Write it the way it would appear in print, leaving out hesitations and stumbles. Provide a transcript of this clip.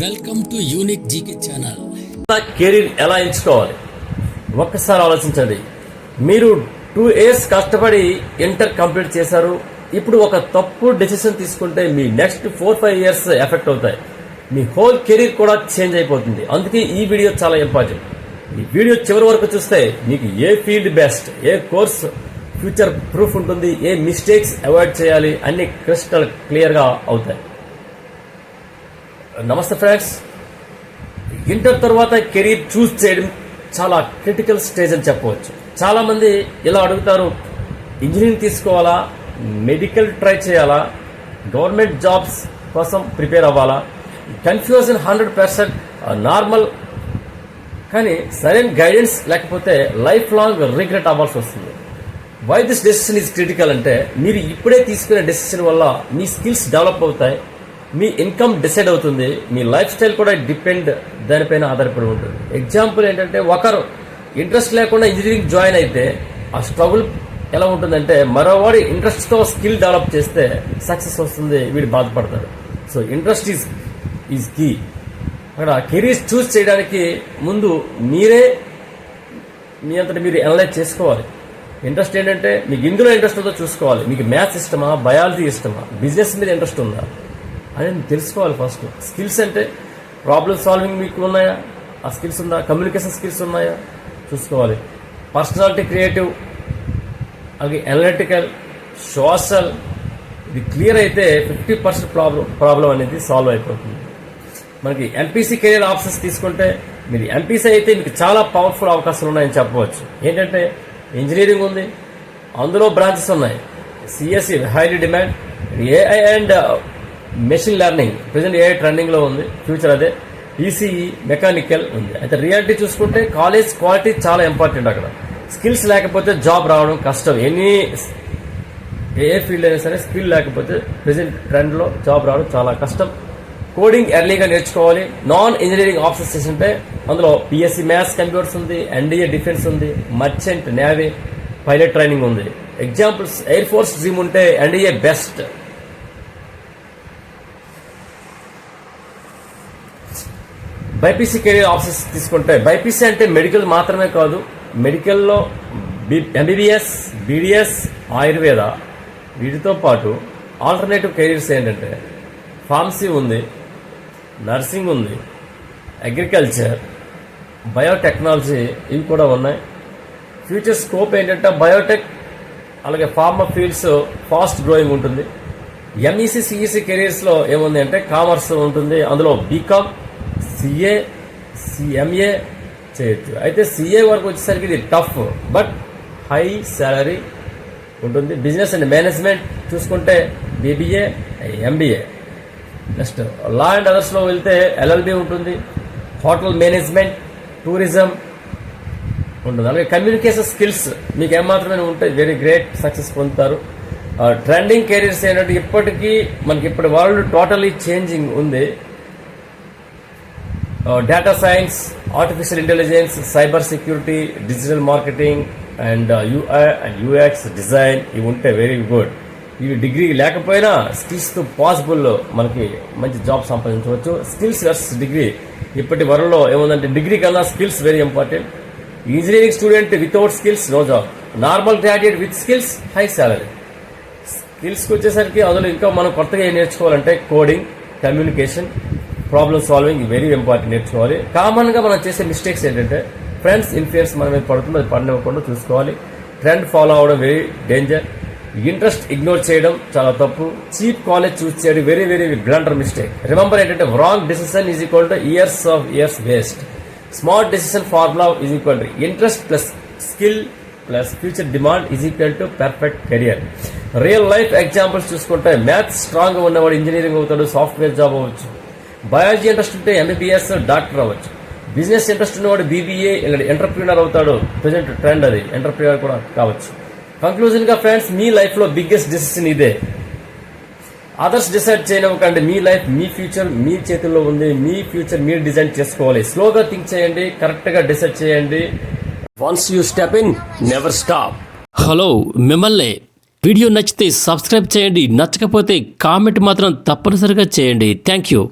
Welcome to unique GK channel. Career ఎలా ఎంచుకోవాలి ఒక్కసారి ఆలోచించండి. మీరు 2 years కష్టపడి ఇంటర్ కంప్లీట్ చేశారు. ఇప్పుడు ఒక తప్పు డెసిషన్ తీసుకుంటే మీ నెక్స్ట్ 4-5 years ఎఫెక్ట్ అవుతాయి. మీ హోల్ కెరీర్ కూడా చేంజ్ అయిపోతుంది. అందుకే ఈ వీడియో చాలా ఇంపార్టెంట్. ఈ వీడియో చివరి వరకు చూస్తే మీకు ఏ ఫీల్డ్ బెస్ట్, ఏ కోర్స్ ఫ్యూచర్ ప్రూఫ్ ఉంటుంది, ఏ మిస్టేక్స్ అవాయిడ్ చేయాలి అన్ని క్రిస్టల్ క్లియర్గా అవుతాయి. నమస్తే ఫ్రెండ్స్. ఇంటర్ తర్వాత కెరీర్ చూస్ చేయడం చాలా క్రిటికల్ స్టేజ్ అని చెప్పవచ్చు. చాలా మంది ఇలా అడుగుతారు, ఇంజనీరింగ్ తీసుకోవాలా, మెడికల్ ట్రై చేయాలా, గవర్నమెంట్ జాబ్స్ కోసం ప్రిపేర్ అవ్వాలా? Confusion 100% normal. కానీ సరైన గైడెన్స్ లేకపోతే లైఫ్ లాంగ్ రిగ్రెట్ అవ్వాల్సి వస్తుంది. Why this decision is critical అంటే, మీరు ఇప్పుడే తీసుకునే డెసిషన్ వల్ల మీ స్కిల్స్ డెవలప్ అవుతాయి, మీ ఇన్కమ్ డిసైడ్ అవుతుంది, మీ లైఫ్ స్టైల్ కూడా డిపెండ్ దానిపైన ఆధారపడి ఉంటుంది. ఎగ్జాంపుల్ ఏంటంటే, ఒకరు ఇంట్రెస్ట్ లేకుండా ఇంజనీరింగ్ జాయిన్ అయితే ఆ స్ట్రగుల్ ఎలా ఉంటుందంటే, మరోవాడి ఇంట్రెస్ట్తో స్కిల్ డెవలప్ చేస్తే సక్సెస్ వస్తుంది, వీడు బాధపడతాడు. So interest is key. అక్కడ కెరీర్స్ చూస్ చేయడానికి ముందు మీరే మీ అంతటా మీరు అనలైజ్ చేసుకోవాలి. ఇంట్రెస్ట్ ఏంటంటే, మీకు ఇందులో ఇంట్రెస్ట్ ఉందో చూసుకోవాలి. మీకు మ్యాథ్స్ ఇష్టమా, బయాలజీ ఇష్టమా, బిజినెస్ మీద ఇంట్రెస్ట్ ఉందా అని తెలుసుకోవాలి. ఫస్ట్ స్కిల్స్ అంటే ప్రాబ్లమ్ సాల్వింగ్ మీకు ఉన్నాయా, ఆ స్కిల్స్ ఉందా, కమ్యూనికేషన్ స్కిల్స్ ఉన్నాయా చూసుకోవాలి. పర్సనాలిటీ, క్రియేటివ్, అలాగే అనలిటికల్, సోషల్, ఇది క్లియర్ అయితే 50% ప్రాబ్లం అనేది సాల్వ్ అయిపోతుంది. మనకి ఎంపీసీ కెరీర్ ఆప్షన్స్ తీసుకుంటే, మీరు ఎంపీసీ అయితే మీకు చాలా పవర్ఫుల్ అవకాశాలు ఉన్నాయని చెప్పవచ్చు. ఏంటంటే, ఇంజనీరింగ్ ఉంది, అందులో బ్రాంచెస్ ఉన్నాయి. CSC highly demand, AI and machine learning present AI trending లో ఉంది, ఫ్యూచర్ అదే. ఈసీఈ, మెకానికల్ ఉంది. అయితే రియాలిటీ చూసుకుంటే కాలేజ్ క్వాలిటీ చాలా ఇంపార్టెంట్. అక్కడ స్కిల్స్ లేకపోతే జాబ్ రావడం కష్టం. ఏ ఫీల్డ్ అయినా సరే స్కిల్ లేకపోతే ప్రజెంట్ ట్రెండ్ లో జాబ్ రావడం చాలా కష్టం. కోడింగ్ ఎర్లీగా నేర్చుకోవాలి. నాన్ ఇంజనీరింగ్ ఆప్షన్స్ చేస్తుంటే అందులో పిఎస్సి మ్యాథ్స్, కంప్యూటర్స్ ఉంది, ఎన్డీఏ డిఫెన్స్ ఉంది, మర్చెంట్ నేవీ, పైలట్ ట్రైనింగ్ ఉంది. ఎగ్జాంపుల్స్, ఎయిర్ ఫోర్స్ డ్రీమ్ ఉంటే NDA best. BiPC career options తీసుకుంటే, బైపీసీ అంటే మెడికల్ మాత్రమే కాదు, మెడికల్లో ఎంబీబీఎస్, బీడీఎస్, ఆయుర్వేద, వీటితో పాటు ఆల్టర్నేటివ్ కెరీర్స్ ఏంటంటే ఫార్మసీ ఉంది, నర్సింగ్ ఉంది, అగ్రికల్చర్, బయోటెక్నాలజీ, ఇవి కూడా ఉన్నాయి. ఫ్యూచర్ స్కోప్ ఏంటంటే బయోటెక్, అలాగే ఫార్మా ఫీల్డ్స్ ఫాస్ట్ గ్రోయింగ్ ఉంటుంది. ఎంఈసీ, సిఈసీ కెరీర్స్లో ఏముంది అంటే కామర్స్ ఉంటుంది, అందులో బీకామ్, సిఏ, ఎంఏ చేయొచ్చు. అయితే సిఏ వరకు వచ్చేసరికి ఇది టఫ్ బట్ హై శాలరీ ఉంటుంది. బిజినెస్ అండ్ మేనేజ్మెంట్ చూసుకుంటే BBA, MBA. Next law and అదర్స్లో వెళ్తే ఎల్ఎల్బి ఉంటుంది, హోటల్ మేనేజ్మెంట్, టూరిజం ఉంటుంది. అలాగే కమ్యూనికేషన్ స్కిల్స్ మీకు ఏమాత్రమే ఉంటే వెరీ గ్రేట్, సక్సెస్ పొందుతారు. ట్రెండింగ్ కెరీర్స్ ఏంటంటే, ఇప్పటికీ మనకి ఇప్పటి వరల్డ్ టోటలీ చేంజింగ్ ఉంది. Data science, artificial intelligence, cyber security, digital marketing and UI and UX design, ఇవి ఉంటే వెరీ గుడ్. ఇవి డిగ్రీ లేకపోయినా స్కిల్స్తో పాసిబుల్ మనకి మంచి జాబ్ సంపాదించవచ్చు. స్కిల్స్ వర్సెస్ డిగ్రీ ఇప్పటి వరల్డ్లో ఏముందంటే, డిగ్రీ కన్నా skills very important. Engineering student without skills no job, normal graduate with skills high salary. స్కిల్స్కి వచ్చేసరికి అందులో ఇంకా మనం కొత్తగా ఏం నేర్చుకోవాలంటే coding, communication, problem solving very important నేర్చుకోవాలి. కామన్గా మనం చేసే మిస్టేక్స్ ఏంటంటే, ఫ్రెండ్స్ ఇన్ఫ్లుయెన్స్ మన మీద పడుతుంది, అది పడినవ్వకుండా చూసుకోవాలి. ట్రెండ్ ఫాలో అవడం వెరీ డేంజర్. ఇంట్రెస్ట్ ఇగ్నోర్ చేయడం చాలా తప్పు. చీప్ కాలేజ్ చూస్ చేయడం very very blunder mistake. Remember ఏంటంటే, wrong decision is equal to years waste. Smart decision formula is equal to interest plus skill plus future demand is equal to perfect career. Real life examples చూసుకుంటే, maths స్ట్రాంగ్గా ఉన్నవాడు engineering అవుతాడు, software job అవ్వచ్చు. Biology interest ఉంటే MBBS, doctor అవ్వచ్చు. Business interest ఉన్నవాడు BBA, entrepreneur అవుతాడు, present trend అది, ఎంటర్ప్రీనర్ కూడా కావచ్చు. కంక్లూజన్ గా ఫ్రెండ్స్, మీ లైఫ్ లో బిగ్గెస్ట్ డెసిషన్ ఇదే. అదర్స్ డిసైడ్ చేయనివ్వకండి. మీ లైఫ్, మీ ఫ్యూచర్ మీ చేతుల్లో ఉంది. మీ ఫ్యూచర్ మీరు డిజైన్ చేసుకోవాలి. స్లోగా థింక్ చేయండి, కరెక్ట్ గా డిసైడ్ చేయండి. Once you step in, never stop. Hello, మిమ్మల్ని వీడియో నచ్చితే సబ్స్క్రైబ్ చేయండి, నచ్చకపోతే కామెంట్ మాత్రం తప్పనిసరిగా చేయండి. Thank you.